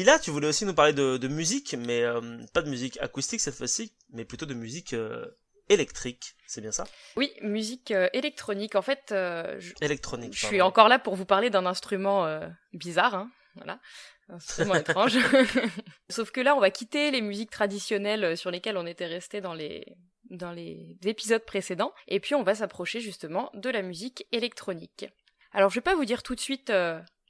Lila, tu voulais aussi nous parler de musique, mais pas de musique acoustique cette fois-ci, mais plutôt de musique électrique, c'est bien ça? Oui, musique électronique. En fait, Électronique, je suis pardon. encore là pour vous parler d'un instrument bizarre, hein, voilà, un instrument étrange. Sauf que là, on va quitter les musiques traditionnelles sur lesquelles on était resté dans les épisodes précédents, et puis on va s'approcher justement de la musique électronique. Alors, je vais pas vous dire tout de suite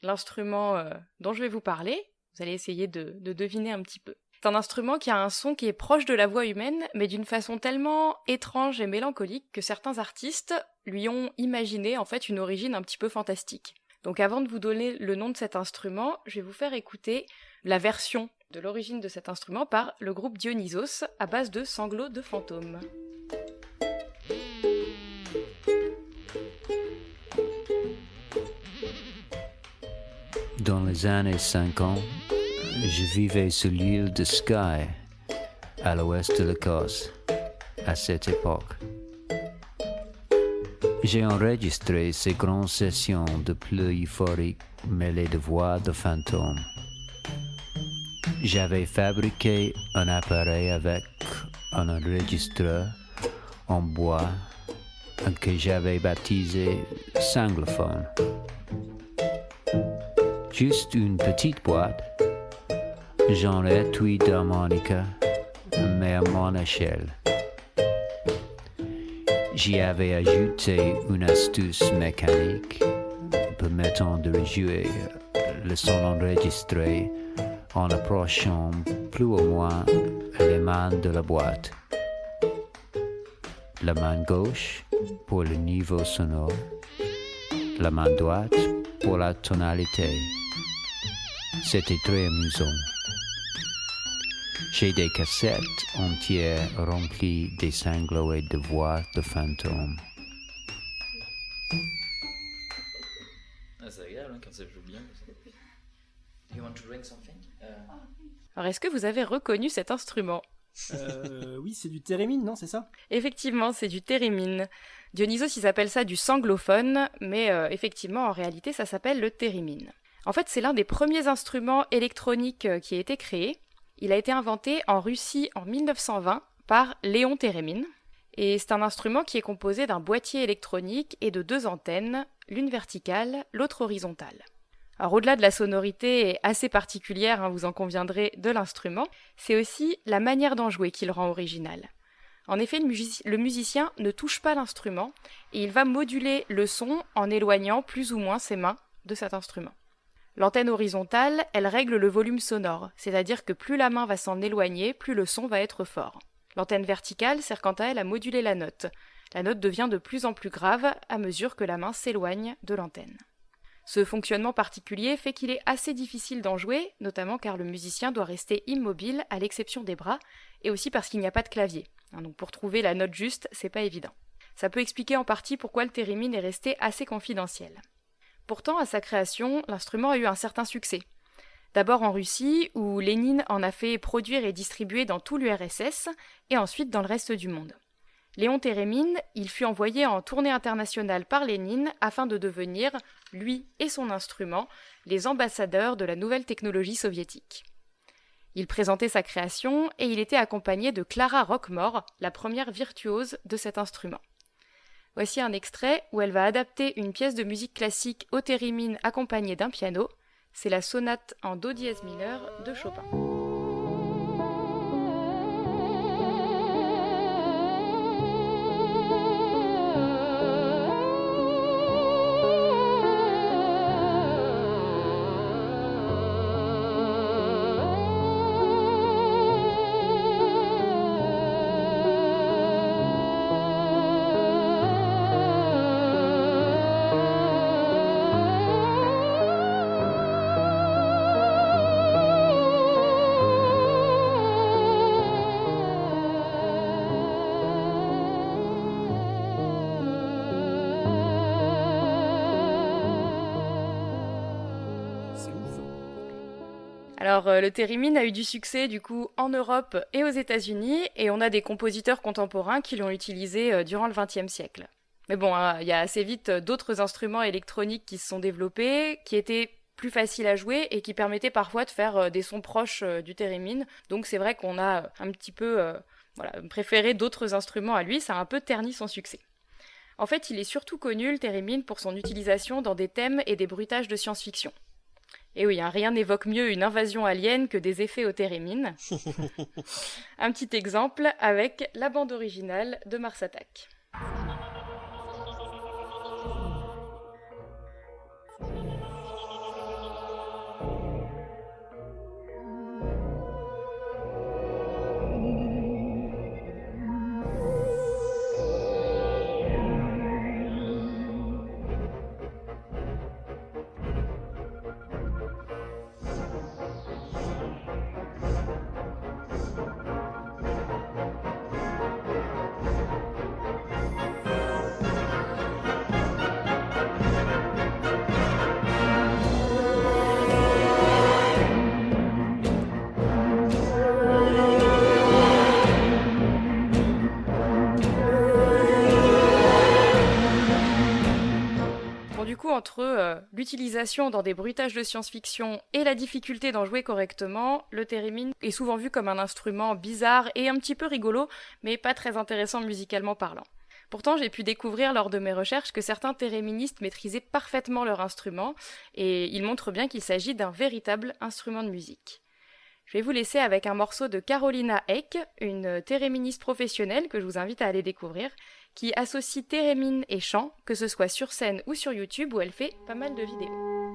l'instrument dont je vais vous parler. Vous allez essayer de deviner un petit peu. C'est un instrument qui a un son qui est proche de la voix humaine, mais d'une façon tellement étrange et mélancolique que certains artistes lui ont imaginé en fait une origine un petit peu fantastique. Donc avant de vous donner le nom de cet instrument, je vais vous faire écouter la version de l'origine de cet instrument par le groupe Dionysos à base de sanglots de fantômes. Dans les années 50, je vivais sur l'île de Skye, à l'ouest de l'Écosse, à cette époque. J'ai enregistré ces grandes sessions de pluie euphorique mêlées de voix de fantômes. J'avais fabriqué un appareil avec un enregistreur en bois que j'avais baptisé Sanglophone. Juste une petite boîte, genre étui d'harmonica, mais à mon échelle. J'y avais ajouté une astuce mécanique permettant de rejouer le son enregistré en approchant plus ou moins les mains de la boîte. La main gauche pour le niveau sonore, la main droite pour la tonalité. C'était très amusant. J'ai des cassettes entières remplies des sanglots et de voix de fantômes. Ah, c'est agréable hein, quand ça joue bien. Do you want to drink something? Alors est-ce que vous avez reconnu cet instrument ? Oui, c'est du thérémine, non, c'est ça? Effectivement, c'est du thérémine. Dionysos, ils appellent ça du sanglophone, mais effectivement, en réalité, ça s'appelle le thérémine. En fait, c'est l'un des premiers instruments électroniques qui a été créé. Il a été inventé en Russie en 1920 par Léon Thérémine. Et c'est un instrument qui est composé d'un boîtier électronique et de 2 antennes, l'une verticale, l'autre horizontale. Alors au-delà de la sonorité assez particulière, hein, vous en conviendrez, de l'instrument, c'est aussi la manière d'en jouer qui le rend original. En effet, le musicien ne touche pas l'instrument et il va moduler le son en éloignant plus ou moins ses mains de cet instrument. L'antenne horizontale, elle règle le volume sonore, c'est-à-dire que plus la main va s'en éloigner, plus le son va être fort. L'antenne verticale sert quant à elle à moduler la note. La note devient de plus en plus grave à mesure que la main s'éloigne de l'antenne. Ce fonctionnement particulier fait qu'il est assez difficile d'en jouer, notamment car le musicien doit rester immobile à l'exception des bras, et aussi parce qu'il n'y a pas de clavier. Donc pour trouver la note juste, c'est pas évident. Ça peut expliquer en partie pourquoi le thérémine est resté assez confidentiel. Pourtant, à sa création, l'instrument a eu un certain succès. D'abord en Russie, où Lénine en a fait produire et distribuer dans tout l'URSS, et ensuite dans le reste du monde. Léon Thérémine, il fut envoyé en tournée internationale par Lénine afin de devenir, lui et son instrument, les ambassadeurs de la nouvelle technologie soviétique. Il présentait sa création et il était accompagné de Clara Roquemore, la première virtuose de cet instrument. Voici un extrait où elle va adapter une pièce de musique classique au thérémine accompagnée d'un piano. C'est la sonate en do dièse mineur de Chopin. Alors, le thérémine a eu du succès du coup en Europe et aux États-Unis, et on a des compositeurs contemporains qui l'ont utilisé durant le XXe siècle. Mais bon, il y a assez vite d'autres instruments électroniques qui se sont développés, qui étaient plus facile à jouer et qui permettait parfois de faire des sons proches du theremin. Donc c'est vrai qu'on a un petit peu préféré d'autres instruments à lui, ça a un peu terni son succès. En fait, il est surtout connu, le theremin, pour son utilisation dans des thèmes et des bruitages de science-fiction. Et oui, rien n'évoque mieux une invasion alien que des effets au theremin. Un petit exemple avec la bande originale de Mars Attack. Entre l'utilisation dans des bruitages de science-fiction et la difficulté d'en jouer correctement, le theremin est souvent vu comme un instrument bizarre et un petit peu rigolo, mais pas très intéressant musicalement parlant. Pourtant, j'ai pu découvrir lors de mes recherches que certains théréministes maîtrisaient parfaitement leur instrument, et ils montrent bien qu'il s'agit d'un véritable instrument de musique. Je vais vous laisser avec un morceau de Carolina Eck, une théréministe professionnelle que je vous invite à aller découvrir, qui associe theremin et chant, que ce soit sur scène ou sur YouTube où elle fait pas mal de vidéos.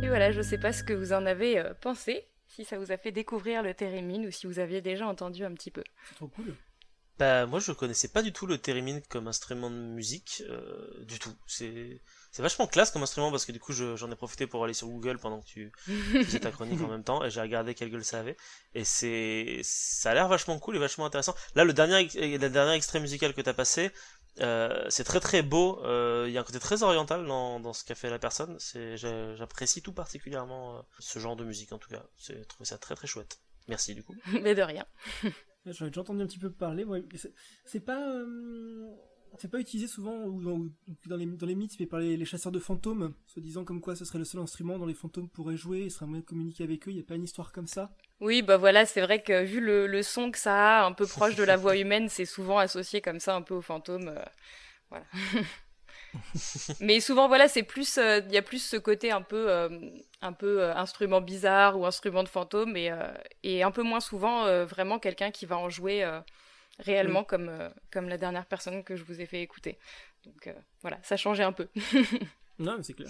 Et voilà, je ne sais pas ce que vous en avez pensé, si ça vous a fait découvrir le theremin ou si vous aviez déjà entendu un petit peu. C'est trop cool. Bah moi je connaissais pas du tout le theremin comme instrument de musique, du tout. C'est vachement classe comme instrument parce que du coup j'en ai profité pour aller sur Google pendant que tu faisais ta chronique en même temps et j'ai regardé quelle gueule ça avait et ça a l'air vachement cool et vachement intéressant. Là le dernier extrait musical que t'as passé, c'est très très beau. Il y a un côté très oriental dans ce qu'a fait la personne. J'apprécie tout particulièrement ce genre de musique en tout cas. J'ai trouvé ça très très chouette. Merci du coup. Mais de rien. J'en ai déjà entendu un petit peu parler. Ouais. C'est pas utilisé souvent ou dans les mythes, mais par les chasseurs de fantômes, se disant comme quoi ce serait le seul instrument dont les fantômes pourraient jouer, il serait moyen de communiquer avec eux. Il n'y a pas une histoire comme ça? Oui, bah voilà, c'est vrai que vu le son que ça a, un peu proche de la voix humaine, c'est souvent associé comme ça un peu aux fantômes. Voilà. Mais souvent, voilà, c'est plus, il y a plus ce côté un peu, instrument bizarre ou instrument de fantôme, et un peu moins souvent vraiment quelqu'un qui va en jouer Oui. réellement comme la dernière personne que je vous ai fait écouter. Donc voilà, ça changeait un peu. Non, mais c'est clair.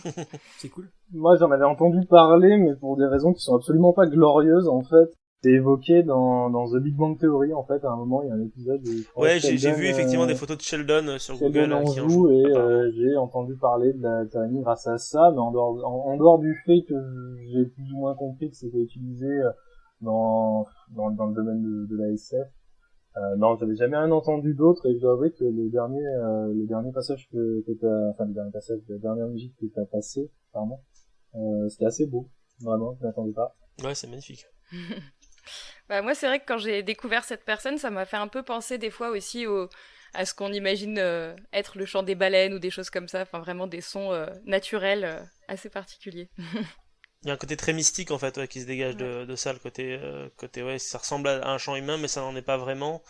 C'est cool. Moi, j'en avais entendu parler, mais pour des raisons qui sont absolument pas glorieuses, en fait. C'est évoqué dans The Big Bang Theory, en fait. À un moment, il y a un épisode où je crois Ouais, j'ai Sheldon, vu effectivement des photos de Sheldon sur Sheldon Google en qui en joue, joue, et apparemment. j'ai entendu parler de la Thérémine grâce à ça, mais en dehors du fait que j'ai plus ou moins compris que c'était utilisé dans le domaine de la SF. Non, j'avais jamais rien entendu d'autre, et je dois avouer que le dernier passage la dernière musique que t'as passé, pardon, c'était assez beau. Vraiment, je m'attendais pas. Ouais, c'est magnifique. Bah, moi, c'est vrai que quand j'ai découvert cette personne, ça m'a fait un peu penser des fois aussi à ce qu'on imagine être le chant des baleines ou des choses comme ça, enfin vraiment des sons naturels assez particuliers. Il y a un côté très mystique en fait, ouais, qui se dégage Ouais. de ça, le côté ouais, ça ressemble à un chant humain, mais ça n'en est pas vraiment.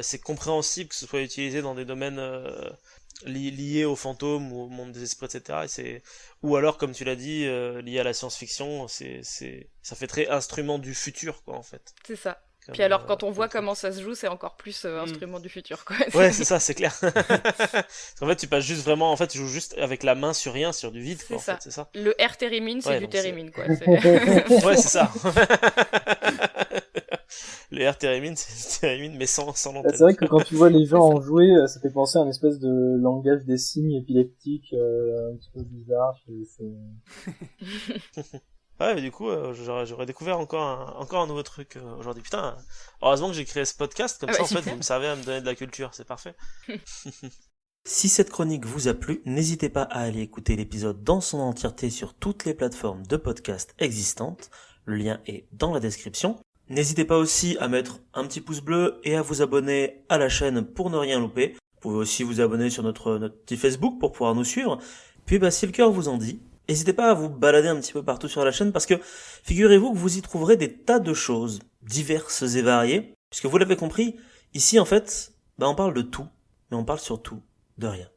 C'est compréhensible que ce soit utilisé dans des domaines liés aux fantômes ou au monde des esprits, etc. Ou alors, comme tu l'as dit, lié à la science-fiction, ça fait très instrument du futur, quoi, en fait. C'est ça. Comme, Puis alors, quand on comme voit truc. comment ça se joue, c'est encore plus Mm. instrument du futur, quoi. Ouais, c'est ça, c'est clair. Parce qu'en fait, tu passes juste vraiment, en fait, tu joues juste avec la main sur rien, sur du vide, quoi, C'est en fait, ça. c'est ça. Le air theremin, c'est Ouais, du donc c'est. theremin, quoi. Ouais, c'est ça. Le air theremin, c'est theremin, mais sans Bah, c'est l'antenne. vrai que quand tu vois les C'est gens ça. en jouer, ça fait penser à un espèce de langage des signes épileptique, un petit peu bizarre. Ouais, mais du coup, j'aurais découvert encore un nouveau truc aujourd'hui. Putain, heureusement que j'ai créé ce podcast, comme Ah ça, bah en fait, super. vous me servez à me donner de la culture, c'est parfait. Si cette chronique vous a plu, n'hésitez pas à aller écouter l'épisode dans son entièreté sur toutes les plateformes de podcast existantes. Le lien est dans la description. N'hésitez pas aussi à mettre un petit pouce bleu et à vous abonner à la chaîne pour ne rien louper. Vous pouvez aussi vous abonner sur notre petit Facebook pour pouvoir nous suivre. Puis bah, si le cœur vous en dit, n'hésitez pas à vous balader un petit peu partout sur la chaîne parce que figurez-vous que vous y trouverez des tas de choses diverses et variées. Puisque vous l'avez compris, ici en fait, bah, on parle de tout, mais on parle surtout de rien.